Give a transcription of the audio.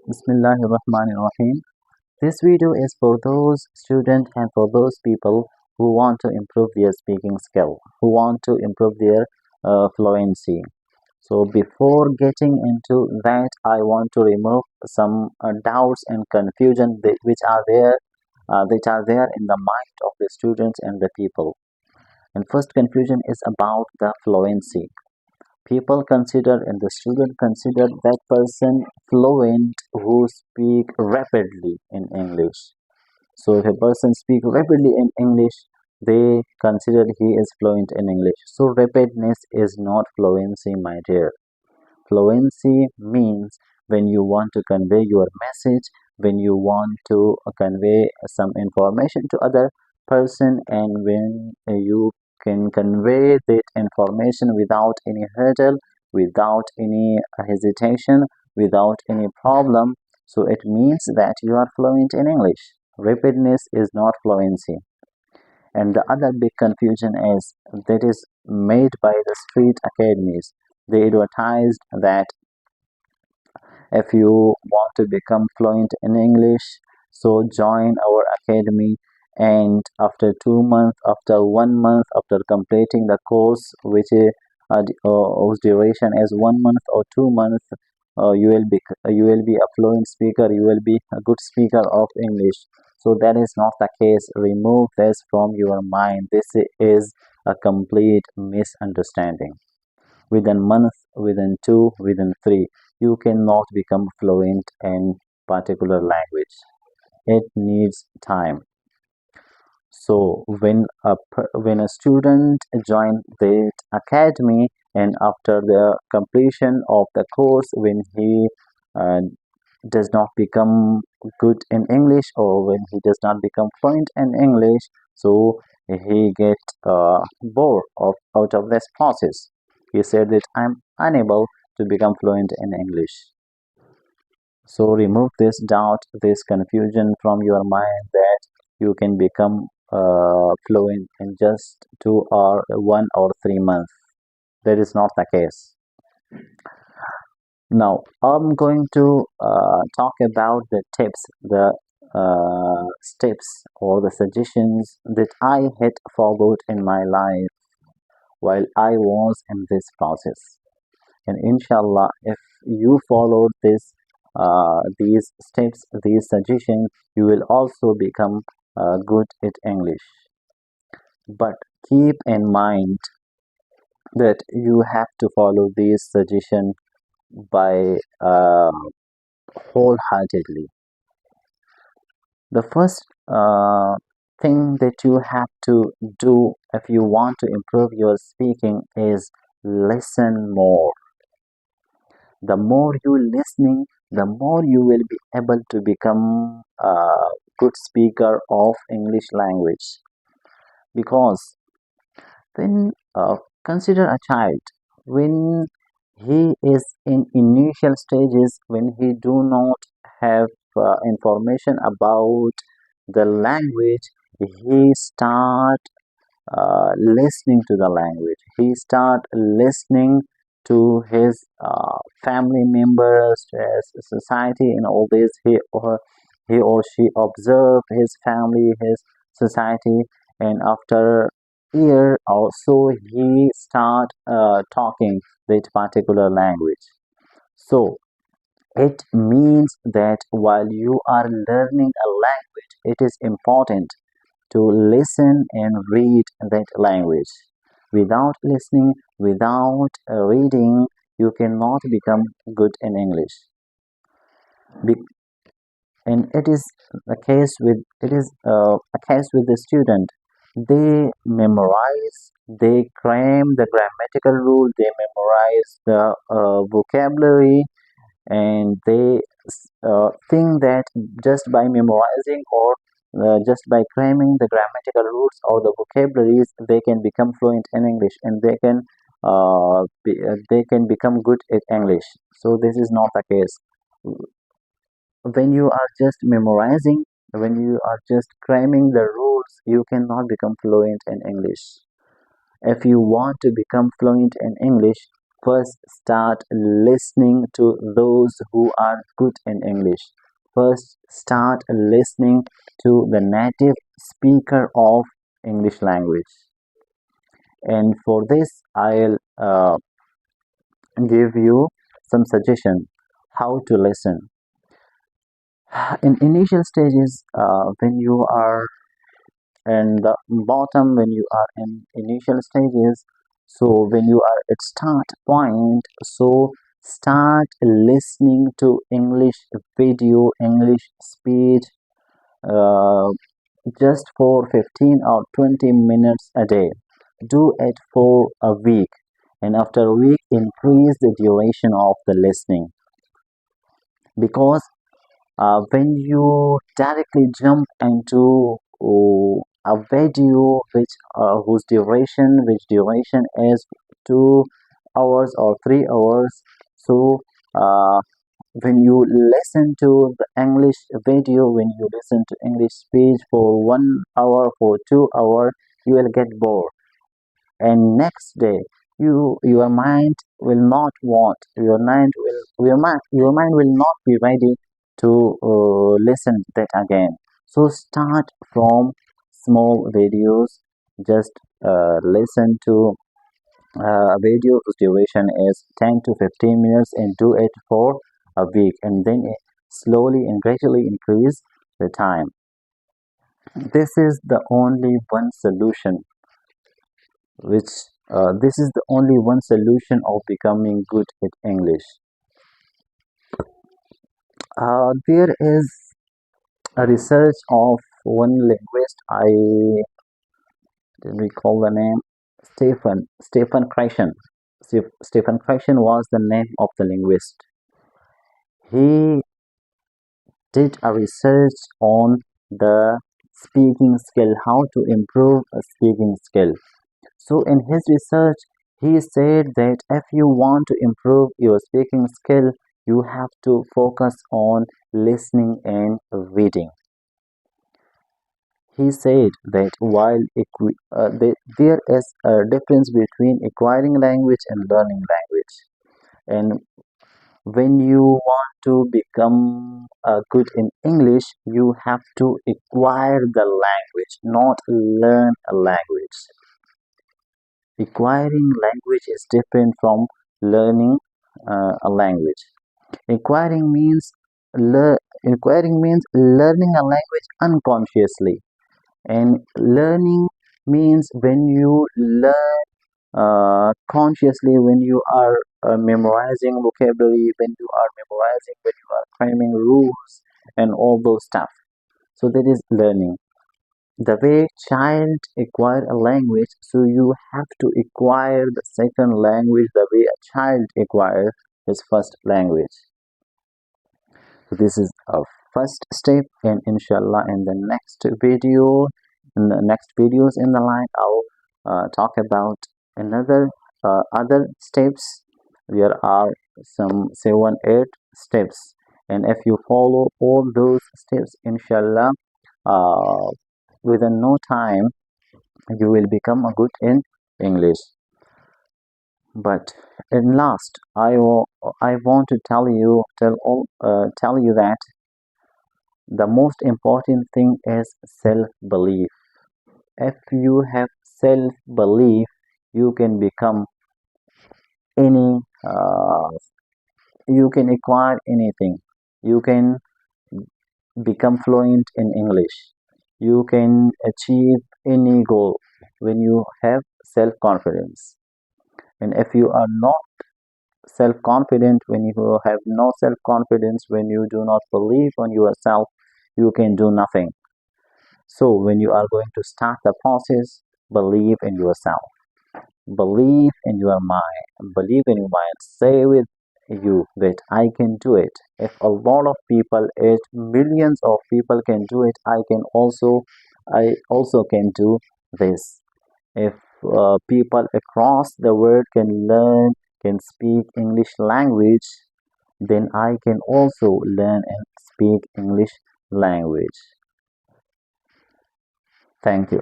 Bismillahirrahmanirrahim. This video is for those students and for those people who want to improve their speaking skill, who want to improve their fluency. So before getting into that, I want to remove some doubts and confusion which are there in the mind of the students and the people. And first confusion is about the fluency. People consider and the student consider that person fluent who speak rapidly in English. So if a person speak rapidly in English, they consider he is fluent in English. So rapidness is not fluency, my dear. Fluency means when you want to convey your message, when you want to convey some information to other person, and when you can convey that information without any hurdle, without any hesitation, without any problem. So it means that you are fluent in English. Rapidness is not fluency. And the other big confusion is that is made by the street academies. They advertised that if you want to become fluent in English, so join our academy. And after 2 months, after 1 month, after completing the course, whose duration is 1 month or 2 months, you will be a fluent speaker. You will be a good speaker of English. So that is not the case. Remove this from your mind. This is a complete misunderstanding. Within month, within two, within three, you cannot become fluent in particular language. It needs time. So when a student join the academy, and after the completion of the course, when he uh, does not become good in English, or when he does not become fluent in English, so he get bored out of this process. He said that I'm unable to become fluent in English. So remove this doubt, this confusion from your mind that you can become fluent in just 1 or 3 months. That is not the case. Now, I'm going to talk about the tips, the steps, or the suggestions that I had followed in my life while I was in this process. And inshallah, if you follow these steps, these suggestions, you will also become good at English. But keep in mind that you have to follow these suggestions by wholeheartedly. The first thing that you have to do if you want to improve your speaking is listen more. The more you listening, the more you will be able to become a good speaker of English language. Because when consider a child, when he is in initial stages, when he do not have information about the language, he start listening to the language. He start listening to his family members, to his society, and all this. He or she observe his family, his society, and after year or so, he start talking that particular language. So it means that while you are learning a language, it is important to listen and read that language. Without listening, without reading, you cannot become good in English. Be- and it is a case with the student. They memorize, they cram the grammatical rule, they memorize the vocabulary, and they think that just by memorizing or just by cramming the grammatical rules or the vocabularies, they can become fluent in English, and they can become good at English. So this is not the case. When you are just memorizing, when you are just cramming the rules, you cannot become fluent in English. If you want to become fluent in English, First, start listening to those who are good in English. First, start listening to the native speaker of English language. And for this, I'll give you some suggestion how to listen. In initial stages, when you are in the bottom, when you are in initial stages, so when you are at start point, so start listening to English video, English speech, uh, just for 15 or 20 minutes a day. Do it for a week, and after a week increase the duration of the listening, because when you directly jump into a video which duration is 2 hours or 3 hours, so uh, when you listen to the English video, when you listen to English speech for 1 hour, for 2 hours, you will get bored, and next day your mind will not want your mind will not be ready to listen that again. So start from small videos. Just listen to a video whose duration is 10 to 15 minutes, and do it for a week, and then slowly and gradually increase the time. This is the only one solution which this is the only one solution of becoming good at English. There is a research of one linguist. I didn't recall the name. Stephen Krashen. Stephen Krashen was the name of the linguist. He did a research on the speaking skill, how to improve a speaking skill. So, in his research, he said that if you want to improve your speaking skill, you have to focus on listening and reading. He said that there is a difference between acquiring language and learning language. And when you want to become good in English, you have to acquire the language, not learn a language. Acquiring language is different from learning a language. Acquiring means acquiring means learning a language unconsciously, and learning means when you learn consciously, when you are memorizing vocabulary, when you are memorizing, when you are cramming rules and all those stuff. So that is learning. The way child acquire a language, so you have to acquire the second language the way a child acquire his first language. So this is our first step, and inshallah in the next video, in the next videos in the line, I'll talk about another other steps. There are some 7 8 steps, and if you follow all those steps, inshallah, uh, within no time you will become a good in English. But in last, I want to tell you that the most important thing is self belief. If you have self belief, you can become any you can acquire anything. You can become fluent in English. You can achieve any goal when you have self confidence. And if you are not self confident, when you have no self confidence, when you do not believe on yourself, you can do nothing. So, when you are going to start the process, believe in yourself, believe in your mind, believe in your mind. Say with you that I can do it. If a lot of people, if millions of people can do it, I also can do this. If people across the world can learn, can speak English language, then I can also learn and speak English language. Thank you.